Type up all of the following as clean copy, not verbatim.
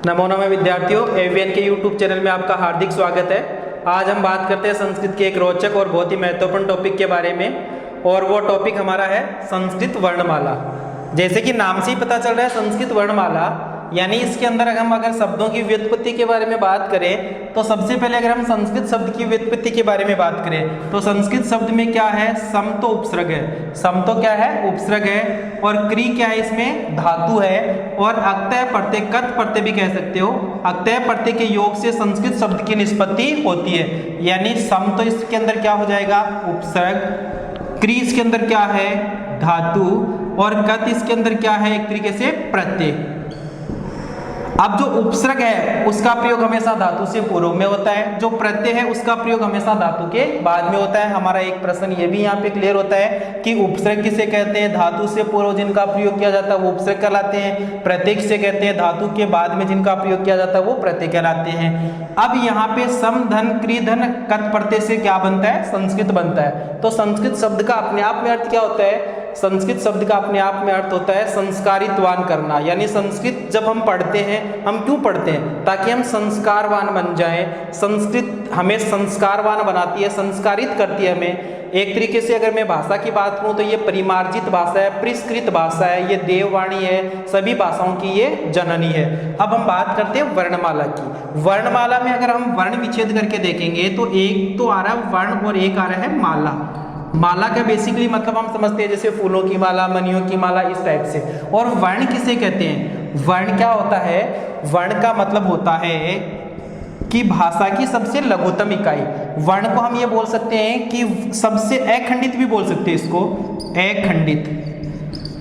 नमो नमः विद्यार्थियों, एवीएन के यूट्यूब चैनल में आपका हार्दिक स्वागत है। आज हम बात करते हैं संस्कृत के एक रोचक और बहुत ही महत्वपूर्ण टॉपिक के बारे में, और वो टॉपिक हमारा है संस्कृत वर्णमाला। जैसे कि नाम से ही पता चल रहा है संस्कृत वर्णमाला, यानी इसके अंदर अगर शब्दों की व्युत्पत्ति के बारे में बात करें तो सबसे पहले अगर हम संस्कृत शब्द की व्युत्पत्ति के बारे में बात करें तो संस्कृत शब्द में क्या है, सम तो उपसर्ग है। सम तो क्या है, उपसर्ग है। और क्री क्या है, इसमें धातु है। और अक्तय प्रत्यय, कत प्रत्यय भी कह सकते हो। अक्तय प्रत्यय के योग से संस्कृत शब्द की निष्पत्ति होती है। यानी सम तो इसके अंदर क्या हो जाएगा, उपसर्ग। क्री इसके अंदर क्या है, धातु। और कत इसके अंदर क्या है, एक तरीके से प्रत्यय। अब जो उपसर्ग है उसका प्रयोग हमेशा धातु से पूर्व में होता है, जो प्रत्यय है उसका प्रयोग हमेशा धातु के बाद में होता है। हमारा एक प्रश्न ये भी यहाँ पे क्लियर होता है कि उपसर्ग किसे कहते हैं, धातु से पूर्व जिनका प्रयोग किया जाता है वो उपसर्ग कहलाते हैं। प्रत्यय किसे कहते हैं, धातु के बाद में जिनका प्रयोग किया जाता है वो प्रत्यय कहलाते हैं। अब यहाँ पे सम धन क्री धन कत प्रत्यय से क्या बनता है, संस्कृत बनता है। तो संस्कृत शब्द का अपने आप में अर्थ क्या होता है, संस्कृत शब्द का अपने आप में अर्थ होता है संस्कारितवान करना। यानी संस्कृत जब हम पढ़ते हैं, हम क्यों पढ़ते हैं, ताकि हम संस्कारवान बन जाएं। संस्कृत हमें संस्कारवान बनाती है, संस्कारित करती है हमें। एक तरीके से अगर मैं भाषा की बात करूं तो ये परिमार्जित भाषा है, परिष्कृत भाषा है, ये देववाणी है, सभी भाषाओं की ये जननी है। अब हम बात करते हैं वर्णमाला की। वर्णमाला में अगर हम वर्ण विच्छेद करके देखेंगे तो एक तो आ रहा है वर्ण और एक आ रहा है माला। माला का बेसिकली मतलब हम समझते हैं जैसे फूलों की माला, मणियों की माला, इस टाइप से। और वर्ण किसे कहते हैं, वर्ण क्या होता है, वर्ण का मतलब होता है कि भाषा की सबसे लघुतम इकाई। वर्ण को हम ये बोल सकते हैं कि सबसे अखंडित भी बोल सकते हैं इसको, अखंडित।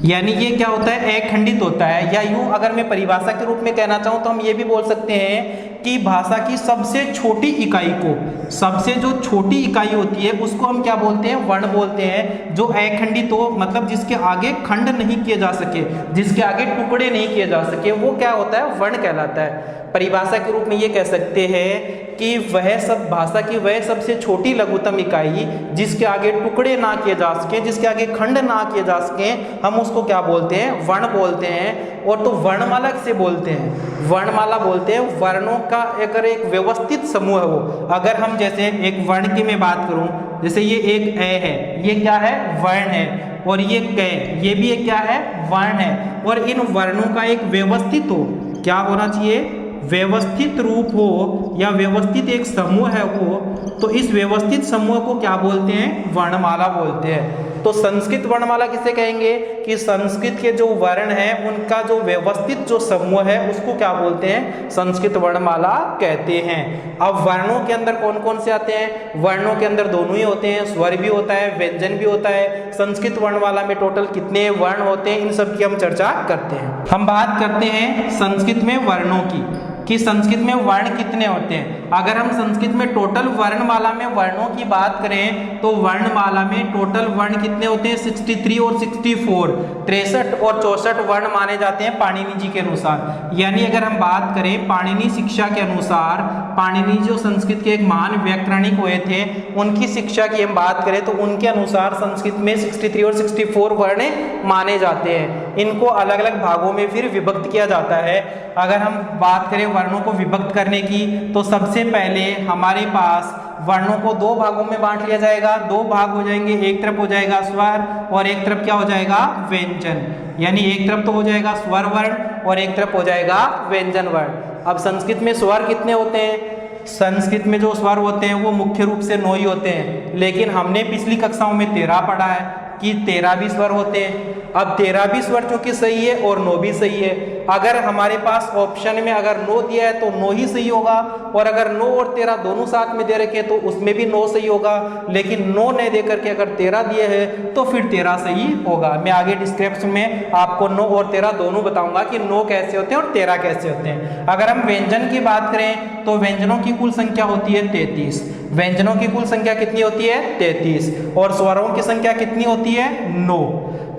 यानी ये क्या होता है, अखंडित होता है। या यूं अगर मैं परिभाषा के रूप में कहना चाहूं तो हम ये भी बोल सकते हैं कि भाषा की सबसे छोटी इकाई को, सबसे जो छोटी इकाई होती है उसको हम क्या बोलते हैं, वर्ण बोलते हैं। जो अखंडित हो, मतलब जिसके आगे खंड नहीं किए जा सके, जिसके आगे टुकड़े नहीं किए जा सके, वो क्या होता है, वर्ण कहलाता है। परिभाषा के रूप में ये कह सकते हैं कि वह सब भाषा की वह सबसे छोटी लघुतम इकाई जिसके आगे टुकड़े ना किए जा सके, जिसके आगे खंड ना किए जा सके, हम उसको क्या बोलते हैं, वर्ण बोलते हैं। और तो वर्णमाला से बोलते हैं, वर्णमाला बोलते हैं वर्णों का अगर एक व्यवस्थित समूह हो। अगर हम जैसे एक वर्ण की मैं बात करूं, जैसे ये एक ए है, ये क्या है, वर्ण है। और ये क, ये भी एक क्या है, वर्ण है। और इन वर्णों का एक व्यवस्थित हो, क्या होना चाहिए, व्यवस्थित रूप हो या व्यवस्थित एक समूह है वो, तो इस व्यवस्थित समूह को क्या बोलते हैं, वर्णमाला बोलते हैं। तो संस्कृत वर्णमाला किसे कहेंगे कि संस्कृत के जो वर्ण हैं उनका जो व्यवस्थित जो समूह है उसको क्या बोलते हैं, संस्कृत वर्णमाला कहते हैं। अब वर्णों के अंदर कौन कौन से आते हैं, वर्णों के अंदर दोनों ही होते हैं, स्वर भी होता है, व्यंजन भी होता है। संस्कृत वर्णमाला में टोटल कितने वर्ण होते हैं, इन सब की हम चर्चा करते हैं। हम बात करते हैं संस्कृत में वर्णों की, कि संस्कृत में वर्ण कितने होते हैं। अगर हम संस्कृत में टोटल वर्णमाला में वर्णों की बात करें तो वर्णमाला में टोटल वर्ण कितने होते हैं, 63 और 64, 63 और 64 वर्ण माने जाते हैं पाणिनि जी के अनुसार। यानी अगर हम बात करें पाणिनि शिक्षा के अनुसार, पाणिनि जो संस्कृत के एक महान व्याकरणिक हुए थे, उनकी शिक्षा की हम बात करें तो उनके अनुसार संस्कृत में 63 और 64 वर्ण माने जाते हैं। इनको अलग अलग भागों में फिर विभक्त किया जाता है। अगर हम बात करें वर्णों को विभक्त करने की तो सबसे पहले हमारे पास वर्णों को दो भागों में बांट लिया जाएगा। दो भाग हो जाएंगे, एक तरफ हो जाएगा स्वर और एक तरफ क्या हो जाएगा, व्यंजन। यानी एक तरफ तो हो जाएगा स्वर वर्ण और एक तरफ हो जाएगा व्यंजन वर्ण। अब संस्कृत में स्वर कितने होते हैं, संस्कृत में जो स्वर होते हैं वो मुख्य रूप से 9 ही होते हैं, लेकिन हमने पिछली कक्षाओं में 13 पढ़ा है कि 13 भी स्वर होते हैं। अब 13 भी स्वर चूंकि सही है और 9 भी सही है। अगर हमारे पास ऑप्शन में अगर 9 दिया है तो 9 ही सही होगा, और अगर 9 और 13 दोनों साथ में दे रखे तो उसमें भी 9 सही होगा। लेकिन 9 नहीं दे करके अगर 13 दिए हैं तो फिर 13 सही होगा। मैं आगे डिस्क्रिप्शन में आपको 9 और 13 दोनों बताऊंगा कि 9 कैसे होते हैं और 13 कैसे होते हैं। अगर हम व्यंजन की बात करें तो व्यंजनों की कुल संख्या होती है 33। व्यंजनों की कुल संख्या कितनी होती है, 33। और स्वरों की संख्या कितनी होती है, 9।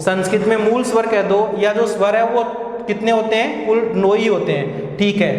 संस्कृत में मूल स्वर कह दो या जो स्वर है वो कितने होते हैं, कुल 9 ही होते हैं। ठीक है,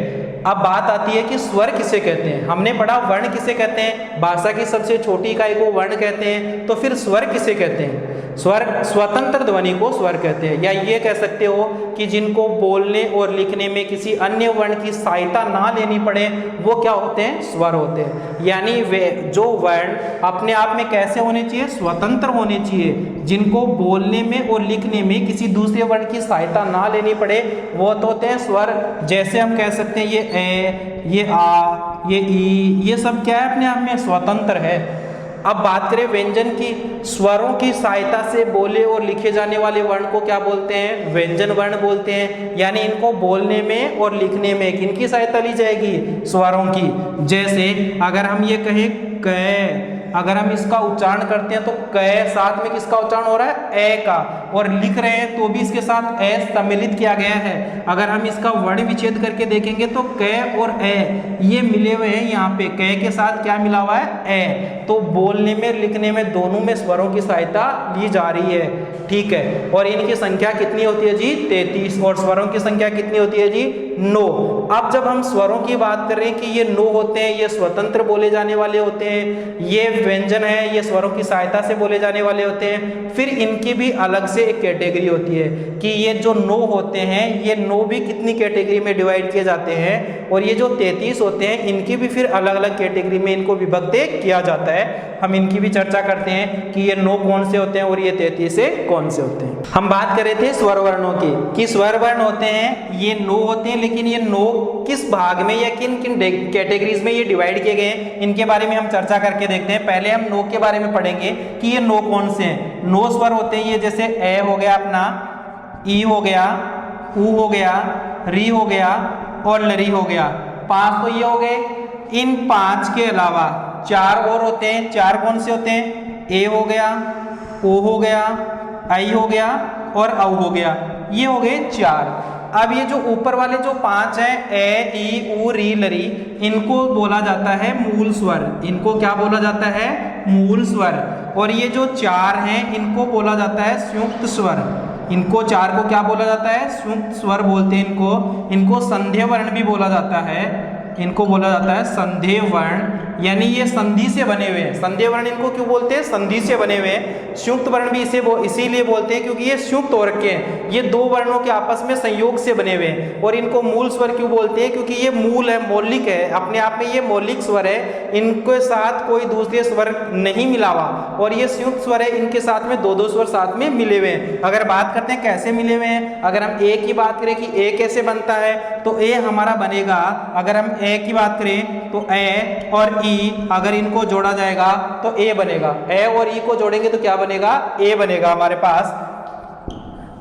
अब बात आती है कि स्वर किसे कहते हैं। हमने पढ़ा वर्ण किसे कहते हैं, भाषा की सबसे छोटी इकाई को वर्ण कहते हैं। तो फिर स्वर किसे कहते हैं, स्वर स्वतंत्र ध्वनि को स्वर कहते हैं। या ये कह सकते हो कि जिनको बोलने और लिखने में किसी अन्य वर्ण की सहायता ना लेनी पड़े वो क्या होते हैं, स्वर होते हैं। यानी वे जो वर्ण अपने आप में कैसे होने चाहिए, स्वतंत्र होने चाहिए, जिनको बोलने में और लिखने में किसी दूसरे वर्ण की सहायता ना लेनी पड़े वो तो होते हैं स्वर। जैसे हम कह सकते हैं ये ए, ये आ, ये ई, ये सब क्या है, अपने आप में स्वतंत्र है। अब बात करें व्यंजन की, स्वरों की सहायता से बोले और लिखे जाने वाले वर्ण को क्या बोलते हैं, व्यंजन वर्ण बोलते हैं। यानी इनको बोलने में और लिखने में किनकी सहायता ली जाएगी, स्वरों की। जैसे अगर हम ये कहें क, अगर हम इसका उच्चारण करते हैं तो क साथ में किसका उच्चारण हो रहा है, ए का, और लिख रहे हैं तो भी इसके साथ ए सम्मिलित किया गया है। अगर हम इसका वर्ण विच्छेद करके देखेंगे तो क और ए ये मिले हुए हैं, यहाँ पे क के साथ क्या मिला हुआ है, ए। तो बोलने में लिखने में दोनों में स्वरों की सहायता ली जा रही है, ठीक है। और इनकी संख्या कितनी होती है जी, 33, और स्वरों की संख्या कितनी होती है जी, 9। अब जब हम स्वरों की बात कर रहे हैं कि ये 9 होते हैं, ये स्वतंत्र बोले जाने वाले होते हैं, ये व्यंजन है, ये स्वरों की सहायता से बोले जाने वाले होते हैं। फिर इनकी भी अलग से एक कैटेगरी होती है कि ये जो 9 होते हैं ये 9 भी कितनी कैटेगरी में डिवाइड किए जाते हैं, और ये जो 33 होते हैं इनकी भी फिर अलग अलग कैटेगरी में इनको विभक्त किया जाता है। हम इनकी भी चर्चा करते हैं कि ये 9 कौन से होते हैं और ये 33 से कौन से होते हैं। हम बात कर रहे थे स्वर वर्णों की कि स्वर वर्ण होते हैं, ये 9 होते हैं, लेकिन ये 9 किस भाग में या किन किन कैटेगरीज में ये डिवाइड किए गए हैं, इनके बारे में हम चर्चा करके देखते हैं। पहले हम 9 के बारे में पढ़ेंगे कि ये 9 कौन से हैं। 9 स्वर होते हैं ये, जैसे ए हो गया अपना, ई हो गया, ऊ हो गया, री हो गया और लरी हो गया। 5 तो ये हो गए। इन 5 के अलावा 4 और होते हैं। 4 कौन से होते हैं, ए हो गया, ओ हो गया, आई हो गया और औ हो गया। ये हो गए 4। अब ये जो ऊपर वाले जो 5 हैं, ए, ई, ऊ, री, लरी, इनको बोला जाता है मूल स्वर। इनको क्या बोला जाता है, मूल स्वर। और ये जो 4 हैं इनको बोला जाता है संयुक्त स्वर। इनको 4 को क्या बोला जाता है, संयुक्त स्वर बोलते हैं इनको। इनको संधेय वर्ण भी बोला जाता है, इनको बोला जाता है संधेय वर्ण। यानी ये संधि से बने हुए हैं। संधेय वर्ण इनको क्यों बोलते हैं, संधि से बने हुए हैं। संयुक्त वर्ण भी इसे इसीलिए बोलते हैं क्योंकि ये संयुक्त हो रखे हैं, ये 2 वर्णों के आपस में संयोग से बने हुए हैं। और इनको मूल स्वर क्यों बोलते हैं, क्योंकि ये मूल है, मौलिक है, अपने आप में ये मौलिक स्वर है, इनके साथ कोई दूसरे स्वर नहीं मिला हुआ। और ये संयुक्त स्वर है, इनके साथ में 2-2 स्वर साथ में मिले हुए हैं। अगर बात करते हैं कैसे मिले हुए हैं, अगर हम ए की बात करें कि ए कैसे बनता है, तो ए हमारा बनेगा, अगर हम ए की बात करें तो ए और ई अगर इनको जोड़ा जाएगा तो ए बनेगा। ए और ई को जोड़ेंगे तो क्या बनेगा, ए बनेगा हमारे पास।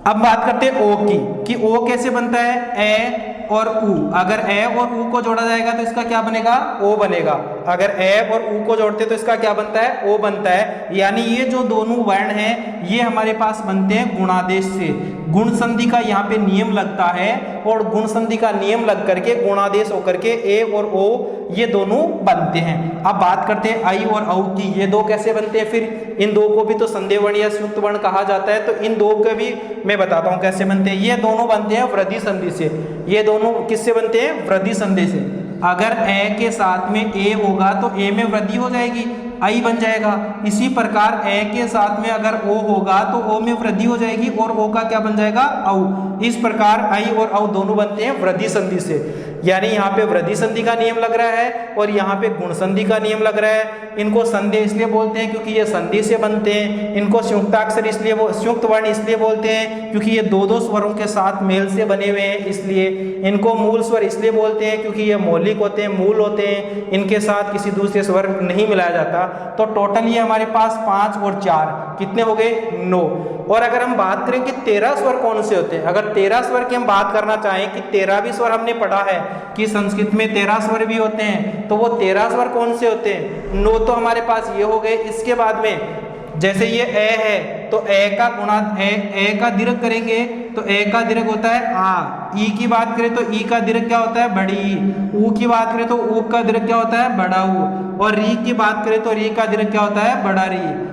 अब बात करते हैं ओ की कि ओ कैसे बनता है, ए और ऊ। अगर ए और ऊ को जोड़ा जाएगा तो इसका क्या बनेगा, ओ बनेगा। अगर ए और ऊ को जोड़ते तो इसका क्या बनता है, ओ बनता है। यानी ये जो दोनों वर्ण हैं ये हमारे पास बनते हैं गुणादेश से। गुण संधि का यहाँ पे नियम लगता है और गुण संधि का नियम लग करके गुणादेश होकर के ए और ओ ये दोनों बनते हैं। अब बात करते हैं आई और औ की, ये 2 कैसे बनते हैं। फिर इन 2 को भी तो संधेय वर्ण या संयुक्त वर्ण कहा जाता है, तो इन 2 के भी मैं बताता हूँ कैसे बनते हैं। ये दोनों बनते हैं वृद्धि संधि से। ये दोनों किससे बनते हैं, वृद्धि संधि से। अगर ए के साथ में ए होगा तो ए में वृद्धि हो जाएगी, आई बन जाएगा। इसी प्रकार ए के साथ में अगर ओ होगा तो ओ में वृद्धि हो जाएगी और ओ का क्या बन जाएगा, औ। इस प्रकार आई और औ दोनों बनते हैं वृद्धि संधि से। यानी यहाँ पे वृद्धि संधि का नियम लग रहा है और यहाँ पे गुण संधि का नियम लग रहा है। इनको संधेय इसलिए बोलते हैं क्योंकि ये संधि से बनते हैं। इनको संयुक्ताक्षर इसलिए संयुक्त वर्ण इसलिए बोलते हैं क्योंकि ये 2-2 स्वरों के साथ मेल से बने हुए हैं, इसलिए। इनको मूल स्वर इसलिए बोलते हैं क्योंकि ये मौलिक होते हैं, मूल होते हैं, इनके साथ किसी दूसरे स्वर नहीं मिलाया जाता। तो टोटल ये हमारे पास 5 और 4 कितने हो गए, 9। और अगर हम बात करें कि 13 स्वर कौन से होते हैं, अगर 13 स्वर की हम बात करना चाहें कि 13 भी स्वर हमने पढ़ा है कि संस्कृत में 13 स्वर भी होते हैं, तो वो 13 स्वर कौन से होते हैं, 9 तो हमारे पास ये हो गए। इसके बाद में जैसे ये ए है तो ए का गुणा ए का दीर्घ करेंगे तो ए का दीर्घ होता है आ। ई की बात करें तो ई का दीर्घ क्या होता है, बड़ी ई। ऊ की बात करें तो ऊ का दीर्घ क्या होता है, बड़ा ऊ। और री की बात करें तो री का दीर्घ क्या होता है, बड़ा री।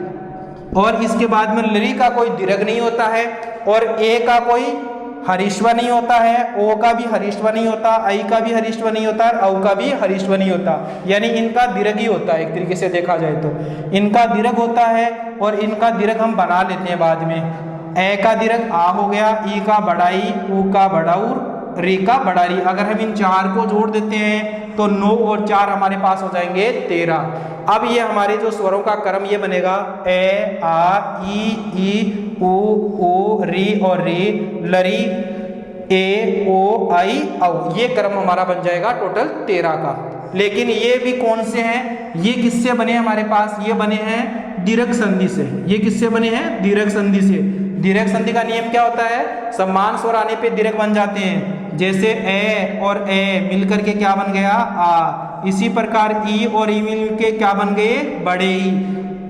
और इसके बाद में लरी का कोई दीर्घ नहीं होता है और ए का कोई हरिश्व नहीं होता है, ओ का भी हरिश्व नहीं होता, आई का भी हरिश्व नहीं होता और औ का भी हरिश्व नहीं होता। यानी इनका दीर्घ ही होता है, एक तरीके से देखा जाए तो इनका दीर्घ होता है और इनका दीर्घ हम बना लेते हैं बाद में। ए का दीर्घ आ हो गया, ई का बड़ाई, ऊ का बड़ाउर, री का बड़ारी। अगर हम इन चार को जोड़ देते हैं तो 9 और 4 हमारे पास हो जाएंगे 13। अब ये हमारे जो स्वरों का क्रम ये बनेगा ए आ ई ऊ री और री, लरी ए ओ आई औ। ये क्रम हमारा बन जाएगा टोटल 13 का। लेकिन ये भी कौन से हैं, ये किससे बने हैं हमारे पास, ये बने हैं दीर्घ संधि से। ये किससे बने हैं, दीर्घ संधि से। दीर्घ संधि का नियम क्या होता है, समान स्वर आने पे दीर्घ बन जाते हैं। जैसे ए और ए मिलकर के क्या बन गया, आ। इसी प्रकार ई और ई मिलके क्या बन गए, बड़े ई।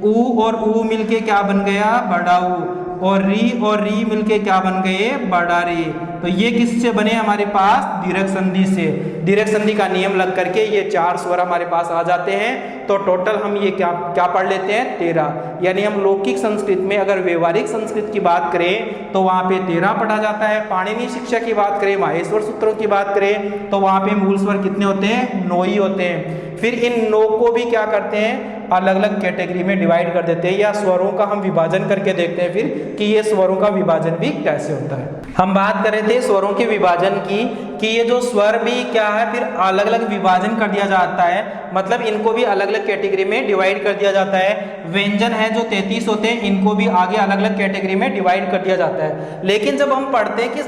ऊ और ऊ मिलके क्या बन गया, बड़ा ऊ। और री मिलके क्या बन गए, बड़ा रे। तो ये किससे बने हमारे पास, दीर्घ संधि से। दीर्घ संधि का नियम लग करके ये 4 स्वर हमारे पास आ जाते हैं। तो टोटल हम ये क्या पढ़ लेते हैं, 13। यानी हम लौकिक संस्कृत में अगर व्यवहारिक संस्कृत की बात करें तो वहां पे 13 पढ़ा जाता है। पाणिनि शिक्षा की बात करें, माहेश्वर सूत्रों की बात करें तो वहां पे मूल स्वर कितने होते हैं, 9 ही होते हैं। फिर इन 9 को भी क्या करते हैं, अलग अलग कैटेगरी में डिवाइड कर देते हैं, या स्वरों का हम विभाजन करके देखते हैं फिर कि ये स्वरों का विभाजन भी कैसे होता है। हम बात कर रहे थे स्वरों के विभाजन की कि ये जो स्वर भी क्या है, फिर अलग अलग विभाजन कर दिया जाता है। मतलब इनको भी अलग अलग कैटेगरी में डिवाइड कर दिया जाता है। व्यंजन है जो 33 होते हैं, इनको भी आगे अलग अलग कैटेगरी में डिवाइड कर दिया जाता है। लेकिन जब हम पढ़ते हैं कि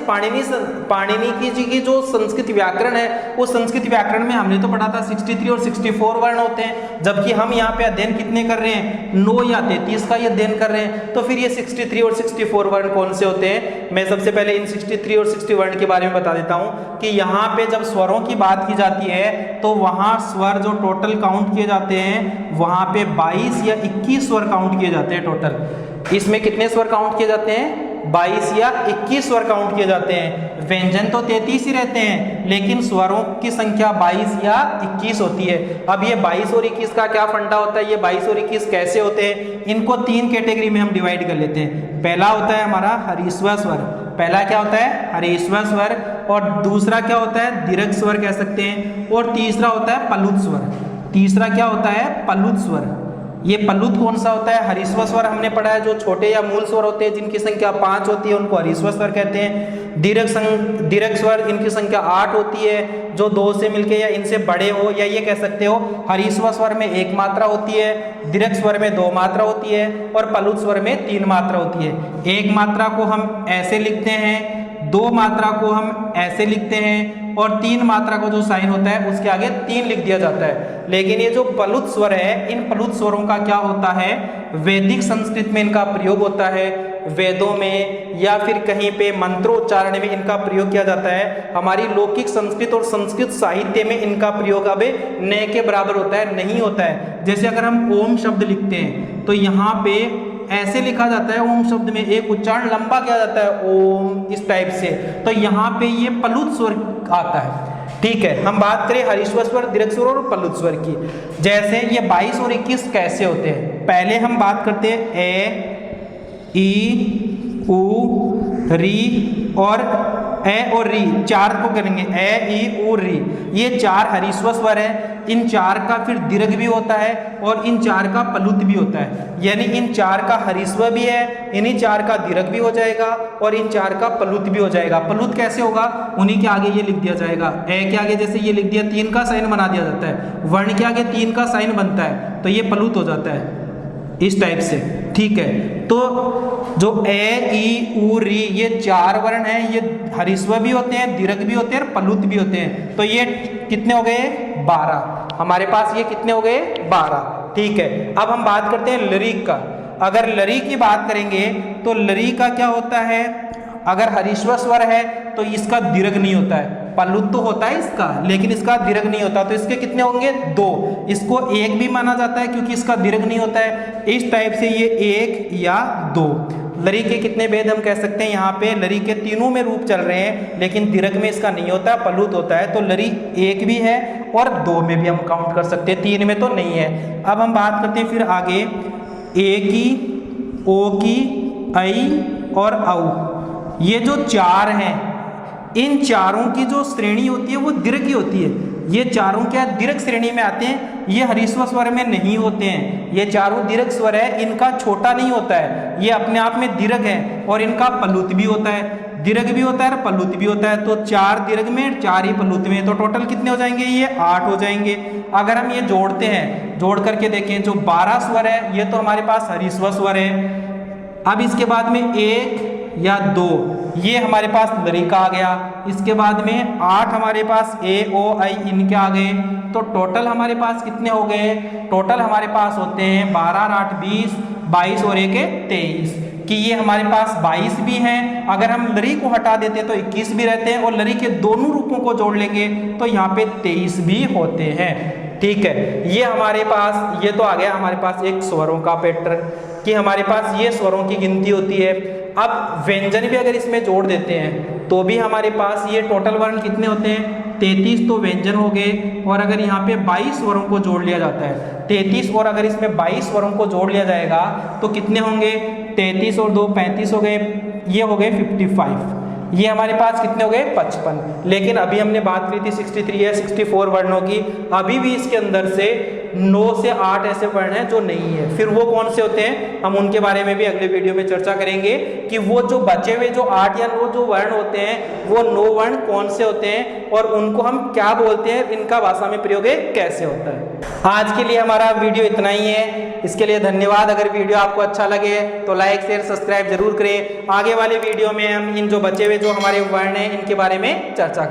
पाणिनि की जी की जो संस्कृत व्याकरण है, उस संस्कृत व्याकरण में हमने तो पढ़ा था 63 और 64 वर्ण होते हैं, जबकि हम यहाँ पे अध्ययन कितने कर रहे हैं, 9 या 33 का ये अध्ययन कर रहे हैं। तो फिर ये 63 और 64 वर्ण कौन से होते हैं, मैं सबसे पहले इन 63 और 60 वर्ण के बारे में बता देता हूँ कि यहाँ पे जब स्वरों की बात की जाती है तो वहाँ स्वर जो टोटल काउंट किए जाते हैं, वहाँ पे 22 या 21 स्वर काउंट किए जाते हैं टोटल। इसमें कितने स्वर काउंट किए जाते हैं, 22 या 21 स्वर काउंट किए जाते हैं। व्यंजन तो 33 ही रहते हैं, लेकिन स्वरों की संख्या 22 या 21 होती है। अब ये 22 और 21 का क्या फंडा होता है, ये 22 और 21 कैसे होते हैं, इनको 3 कैटेगरी में हम डिवाइड कर लेते हैं। पहला होता है हमारा हरीश्वर स्वर। पहला क्या होता है, हरीश्वर स्वर। और दूसरा क्या होता है, दीर्घ स्वर कह सकते हैं। और तीसरा होता है पलुत स्वर। तीसरा क्या होता है, पलुत स्वर। ये पलुत कौन सा होता है, हरीश्वर स्वर हमने पढ़ा है, जो छोटे या मूल स्वर होते हैं जिनकी संख्या 5 होती है उनको हरीश्वर स्वर कहते हैं। दीर्घ स्वर इनकी संख्या 8 होती है, जो 2 से मिलके या इनसे बड़े हो, या ये कह सकते हो हरीश्वर स्वर में 1 मात्रा होती है, दीर्घ स्वर में 2 मात्रा होती है और पलुत स्वर में 3 मात्रा होती है। 1 मात्रा को हम ऐसे लिखते हैं, 2 मात्रा को हम ऐसे लिखते हैं, और 3 मात्रा को जो साइन होता है उसके आगे 3 लिख दिया जाता है। लेकिन ये जो पलुत स्वर है, इन पलुत स्वरों का क्या होता है, वैदिक संस्कृत में इनका प्रयोग होता है, वेदों में या फिर कहीं पे मंत्रोच्चारण में इनका प्रयोग किया जाता है। हमारी लौकिक संस्कृत और संस्कृत साहित्य में इनका प्रयोग अब न के बराबर होता है, नहीं होता है। जैसे अगर हम ओम शब्द लिखते हैं तो यहाँ पे ऐसे लिखा जाता है, ओम शब्द में एक उच्चारण लंबा किया जाता है ओम, इस टाइप से। तो यहाँ पे ये पलुत स्वर आता है। ठीक है, हम बात करें हरीश्वर स्वर, दीर्घ स्वर और पलुत स्वर की। जैसे ये 22 और 21 कैसे होते हैं, पहले हम बात करते हैं ए ई ऊ री और री, 4 को करेंगे ए ई ऊ री। ये 4 हरीश्वर स्वर है। इन 4 का फिर दीर्घ भी होता है और इन 4 का पलुत भी होता है। यानी इन 4 का हरीश्वर भी है, इन्हीं 4 का दीर्घ भी हो जाएगा और इन 4 का पलुत भी हो जाएगा। पलुत कैसे होगा, उन्हीं के आगे ये लिख दिया जाएगा। ए के आगे जैसे ये लिख दिया, 3 का साइन बना दिया जाता है। वर्ण के आगे 3 का साइन बनता है तो ये पलुत हो जाता है इस टाइप से। ठीक है, तो जो ए ई ऊ री ये 4 वर्ण हैं, ये हरीश्वर भी होते हैं, दीर्घ भी होते हैं और पलुत भी होते हैं। तो ये कितने हो गए, 12। हमारे पास ये कितने हो गए, 12। ठीक है, अब हम बात करते हैं लरीक का। अगर लरी की बात करेंगे तो लरी का क्या होता है, अगर हरीश्वर स्वर है तो इसका दीर्घ नहीं होता है, पलुत तो होता है इसका लेकिन इसका दीर्घ नहीं होता। तो इसके कितने होंगे, 2। इसको 1 भी माना जाता है क्योंकि इसका दीर्घ नहीं होता है। इस टाइप से ये 1 या 2। लरी के कितने भेद हम कह सकते हैं, यहाँ पे लरी के तीनों में रूप चल रहे हैं लेकिन दीर्घ में इसका नहीं होता, पलुत होता है। तो लरी 1 भी है और 2 में भी हम काउंट कर सकते हैं, 3 में तो नहीं है। अब हम बात करते हैं फिर आगे ए की, ओ की, ऐ और औ। ये जो 4 हैं, इन चारों की जो श्रेणी होती है वो दीर्घ की होती है। ये चारों क्या दीर्घ श्रेणी में आते हैं, ये ह्रस्व स्वर में नहीं होते हैं। ये चारों दीर्घ स्वर है, इनका छोटा नहीं होता है, ये अपने आप में दीर्घ है और इनका प्लुत भी होता है, दीर्घ भी होता है और प्लुत भी होता है। तो 4 दीर्घ में 4 ही प्लुत में, तो टोटल कितने हो जाएंगे, ये 8 हो जाएंगे। अगर हम ये जोड़ते हैं, जोड़ करके देखें, जो 12 स्वर है ये तो हमारे पास ह्रस्व स्वर है। अब इसके बाद में 1 या 2 ये हमारे पास लरिका आ गया। इसके बाद में 8 हमारे पास ए ओ आई इनके आ गए। तो टोटल हमारे पास कितने हो गए, टोटल हमारे पास होते हैं 12 और 8 20, 22 और 1 23, कि ये हमारे पास 22 भी हैं। अगर हम लरी को हटा देते तो 21 भी रहते हैं और लरी के दोनों रूपों को जोड़ लेंगे तो यहाँ पे 23 भी होते हैं। ठीक है, ये हमारे पास, ये तो आ गया हमारे पास एक स्वरों का पैटर्न कि हमारे पास ये स्वरों की गिनती होती है। अब व्यंजन भी अगर इसमें जोड़ देते हैं तो भी हमारे पास ये टोटल वर्ण कितने होते हैं, 33 तो व्यंजन हो गए। और अगर यहाँ पे 22 स्वरों को जोड़ लिया जाता है, 33 और अगर इसमें 22 स्वरों को जोड़ लिया जाएगा तो कितने होंगे, 33 और 2 35 हो गए, ये हो गए 55, ये हमारे पास कितने हो गए 55। लेकिन अभी हमने बात करी थी 63 या 64 वर्णों की, अभी भी इसके अंदर से 9 से 8 ऐसे वर्ण हैं जो नहीं है। फिर वो कौन से होते हैं, हम उनके बारे में भी अगले वीडियो में चर्चा करेंगे कि वो जो बचे हुए जो 8 या 9 जो वर्ण होते हैं वो 9 वर्ण कौन से होते हैं और उनको हम क्या बोलते हैं, इनका भाषा में प्रयोग कैसे होता है। आज के लिए हमारा वीडियो इतना ही है, इसके लिए धन्यवाद। अगर वीडियो आपको अच्छा लगे तो लाइक शेयर सब्सक्राइब जरूर करें। आगे वाले वीडियो में हम इन जो बचे हुए जो हमारे वर्ण हैं इनके बारे में चर्चा करें।